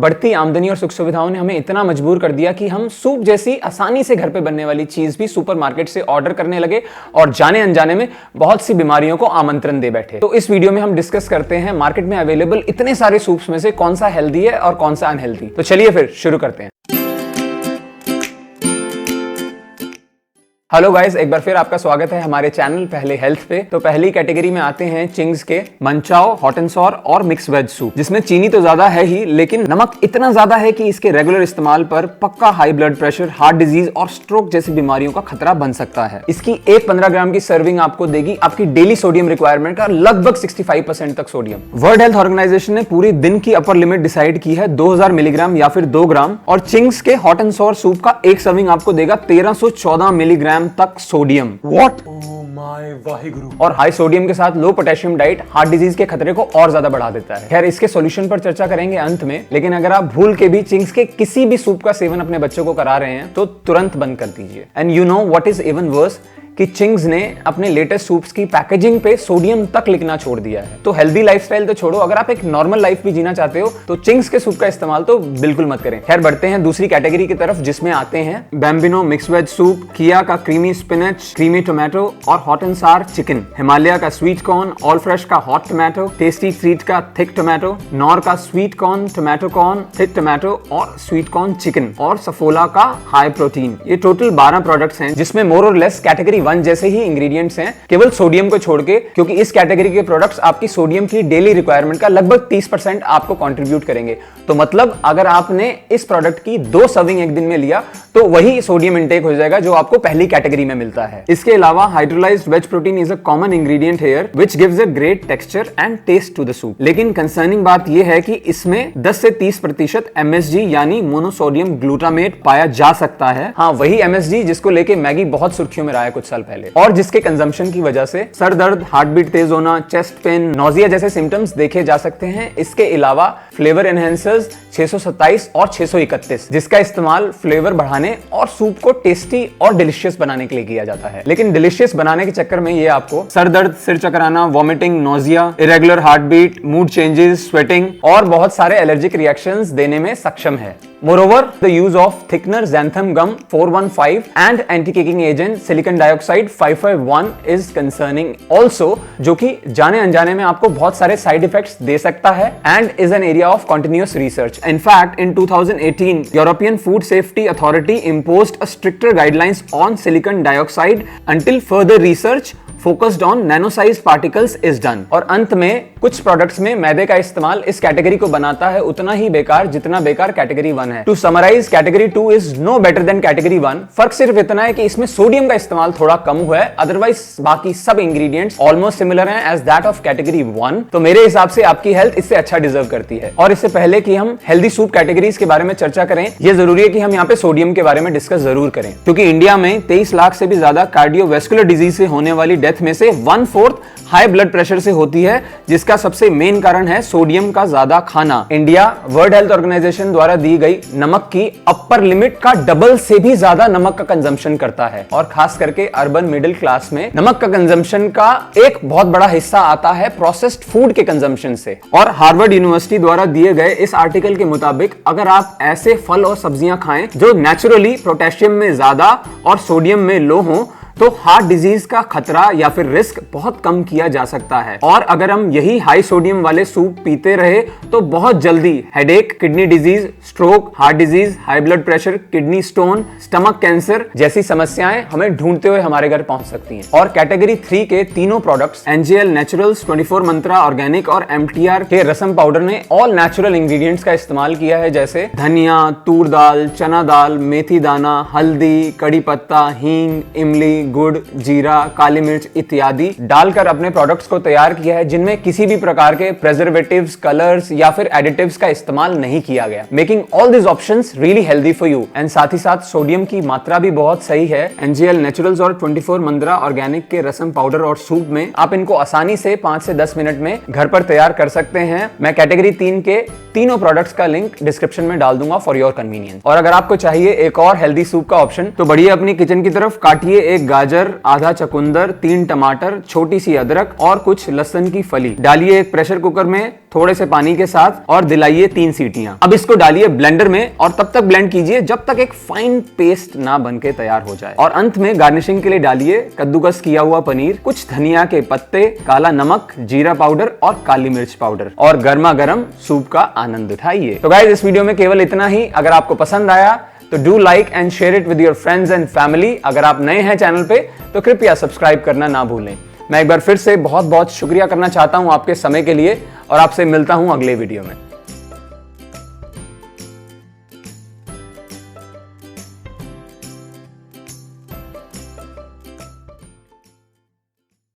बढ़ती आमदनी और सुख सुविधाओं ने हमें इतना मजबूर कर दिया कि हम सूप जैसी आसानी से घर पे बनने वाली चीज भी सुपरमार्केट से ऑर्डर करने लगे और जाने अनजाने में बहुत सी बीमारियों को आमंत्रण दे बैठे। तो इस वीडियो में हम डिस्कस करते हैं मार्केट में अवेलेबल इतने सारे सूप्स में से कौन सा हेल्दी है और कौन सा अनहेल्दी। तो चलिए फिर शुरू करते हैं। हेलो गाइस, एक बार फिर आपका स्वागत है हमारे चैनल पहले हेल्थ पे। तो पहली कैटेगरी में आते हैं चिंग्स के मंचाओ, हॉट एंड सॉर और मिक्स वेज सूप, जिसमें चीनी तो ज्यादा है ही लेकिन नमक इतना ज्यादा है कि इसके रेगुलर इस्तेमाल पर पक्का high blood pressure, heart disease और स्ट्रोक जैसी बीमारियों का खतरा बन सकता है। इसकी एक 15 ग्राम की सर्विंग आपको देगी आपकी डेली सोडियम रिक्वायरमेंट का लगभग 65% तक सोडियम। वर्ल्ड हेल्थ ऑर्गेनाइजेशन ने पूरी दिन की अपर लिमिट डिसाइड की है 2000 मिलीग्राम या फिर 2 ग्राम, और चिंग्स के हॉट एंड सॉर सूप का एक सर्विंग आपको देगा 1314 मिलीग्राम तक sodium. What? Oh my Waheguru. और हाई सोडियम के साथ लो पोटेशियम डाइट हार्ट डिजीज के खतरे को और ज्यादा बढ़ा देता है। खैर, इसके सॉल्यूशन पर चर्चा करेंगे अंत में, लेकिन अगर आप भूल के भी चिंग्स के किसी भी सूप का सेवन अपने बच्चों को करा रहे हैं तो तुरंत बंद कर दीजिए। And you know what is even worse कि चिंग्स ने अपने लेटेस्ट सूप्स की पैकेजिंग पे सोडियम तक लिखना छोड़ दिया है। तो हेल्दी लाइफस्टाइल तो छोड़ो, अगर आप एक नॉर्मल लाइफ भी जीना चाहते हो तो चिंग्स के सूप का इस्तेमाल तो बिल्कुल मत करें। खैर, बढ़ते हैं दूसरी कैटेगरी की तरफ, जिसमें आते हैं बैम्बिनो मिक्स वेज सूप, किया का क्रीमी स्पिनच, क्रीमी टोमेटो और हॉट एंड सार चिकन, हिमालय का स्वीट कॉर्न, ऑल फ्रेश का हॉट टोमेटो, टेस्टी ट्रीट का थिक टोमेटो, नॉर का sweet corn, tomato corn, thick tomato और स्वीट कॉर्न चिकन, और सफोला का हाई प्रोटीन। ये टोटल 12 प्रोडक्ट्स हैं, जिसमें मोर और लेस कैटेगरी 1 जैसे ही इंग्रेडिएंट्स हैं, केवल सोडियम को छोड़ के, क्योंकि इस कैटेगरी के प्रोडक्ट्स आपकी सोडियम की डेली रिक्वायरमेंट का लगभग 30% आपको कंट्रीब्यूट करेंगे। तो मतलब अगर आपने इस प्रोडक्ट की 2 सर्विंग एक दिन में लिया तो वही सोडियम इंटेक हो जाएगा जो आपको पहली कैटेगरी में मिलता है। इसके अलावा hydrolysed veg protein is a common ingredient here which gives a great texture and taste to the soup. लेकिन कंसर्निंग बात यह है कि इसमें 10 से 30% MSG यानी मोनोसोडियम ग्लूटामेट पाया जा सकता है। हाँ, वही MSG जिसको लेके मैगी बहुत सुर्खियों में रहा है कुछ साल पहले, और जिसके कंजम्पशन की वजह से सर दर्द, हार्ट बीट तेज होना, चेस्ट पेन, नोजिया जैसे सिम्टम्स देखे जा सकते हैं। इसके अलावा फ्लेवर एनहेंसर्स 627 और 631, जिसका इस्तेमाल फ्लेवर बढ़ाने और सूप को टेस्टी और डिलीशियस बनाने के लिए किया जाता है। लेकिन डिलीशियस बनाने के चक्कर में ये आपको सर दर्द, सिर चकराना, vomiting, nausea, irregular heart beat, mood changes, sweating और बहुत सारे एलर्जिक रिएक्शंस देने में सक्षम है। Moreover, the use of thickener xanthan gum 415 and anti-caking agent silicon dioxide 551 is concerning also, जो कि जाने अनजाने में आपको बहुत सारे साइड इफेक्ट्स दे सकता है and is an area of continuous research. In fact, in 2018, European Food Safety Authority imposed a stricter guidelines on silicon dioxide until further research focused on nano-sized particles is done. और अंत में कुछ products में मैदे का इस्तेमाल इस category को बनाता है उतना ही बेकार जितना बेकार कैटेगरी 1 है। To summarise, category 2 is no better than category 1। फर्क सिर्फ इतना है कि इसमें सोडियम का इस्तेमाल थोड़ा कम हुआ है, अदरवाइज बाकी सब इंग्रेडिएंट्स ऑलमोस्ट सिमिलर हैं एज दैट ऑफ कैटेगरी 1। तो मेरे हिसाब से आपकी हेल्थ इससे अच्छा डिजर्व करती है। और इससे पहले कि हम हेल्दी सूप कैटेगरीज के बारे में चर्चा करें, यह जरूरी है कि हम यहाँ पे सोडियम के बारे में डिस्कस जरूर करें, क्योंकि इंडिया में 23 लाख से भी ज्यादा कार्डियोवैस्कुलर डिजीज से होने वाली डेथ में से 1/4 हाई ब्लड प्रेशर से होती है, जिसका सबसे मेन कारण है सोडियम का ज्यादा खाना। इंडिया वर्ल्ड हेल्थ ऑर्गेनाइजेशन द्वारा दी गई नमक की अपर लिमिट का डबल से भी ज्यादा नमक का कंजम्पशन करता है, और खास करके अर्बन मिडिल क्लास में नमक का कंजम्पशन का एक बहुत बड़ा हिस्सा आता है प्रोसेस्ड फूड के कंजम्पशन से। और हार्वर्ड यूनिवर्सिटी द्वारा दिए गए इस आर्टिकल के मुताबिक अगर आप ऐसे फल और सब्जियां खाएं जो नेचुरली पोटेशियम में ज्यादा और सोडियम में लो हो, तो हार्ट डिजीज का खतरा या फिर रिस्क बहुत कम किया जा सकता है। और अगर हम यही हाई सोडियम वाले सूप पीते रहे तो बहुत जल्दी headache, kidney disease, stroke, heart disease, high blood pressure, kidney stone, stomach cancer जैसी समस्याएं हमें ढूंढते हुए हमारे घर पहुंच सकती हैं। और कैटेगरी 3 के तीनों प्रोडक्ट्स NGL नेचुरल्स, 24 मंत्रा ऑर्गेनिक और MTR के रसम पाउडर ने ऑल नेचुरल इंग्रेडिएंट्स का इस्तेमाल किया है, जैसे धनिया, तूर दाल, चना दाल, मेथी दाना, हल्दी, कड़ी पत्ता, हींग, इमली, गुड़, जीरा, काली मिर्च इत्यादि डालकर अपने प्रोडक्ट्स को तैयार किया है, जिनमें किसी भी प्रकार के प्रेजर्वेटिव्स, कलर्स या फिर एडिटिव्स का इस्तेमाल नहीं किया गया, making all this options really healthy for you. And साथ ही साथ सोडियम की मात्रा भी बहुत सही है। NGL नेचुरल्स और 24 मंत्रा ऑर्गेनिक के रसम पाउडर और सूप में आप इनको आसानी से 5 से 10 मिनट में घर पर तैयार कर सकते हैं। मैं कैटेगरी 3 के तीनों प्रोडक्ट्स का लिंक डिस्क्रिप्शन में डाल दूंगा फॉर योर कन्वीनियंस। और अगर आपको चाहिए एक और हेल्दी सूप का ऑप्शन तो बढ़िए अपनी किचन की तरफ, काटिए एक गाजर, आधा चुकंदर, 3 टमाटर, छोटी सी अदरक और कुछ लहसुन की फली डालिए एक प्रेशर कुकर में थोड़े से पानी के साथ और दिलाइए 3 सीटियां। अब इसको डालिए ब्लेंडर में और तब तक ब्लेंड कीजिए जब तक एक फाइन पेस्ट ना बनके तैयार हो जाए। और अंत में गार्निशिंग के लिए डालिए कद्दूकस किया हुआ पनीर, कुछ धनिया के पत्ते, काला नमक, जीरा पाउडर और काली मिर्च पाउडर और गर्मा गर्म सूप का आनंद उठाइए। तो गाइस, इस वीडियो में केवल इतना ही। अगर आपको पसंद आया तो do like and share it with your friends and family. अगर आप नए हैं चैनल पे तो कृपया सब्सक्राइब करना ना भूलें। मैं एक बार फिर से बहुत बहुत शुक्रिया करना चाहता हूं आपके समय के लिए और आपसे मिलता हूं अगले वीडियो में।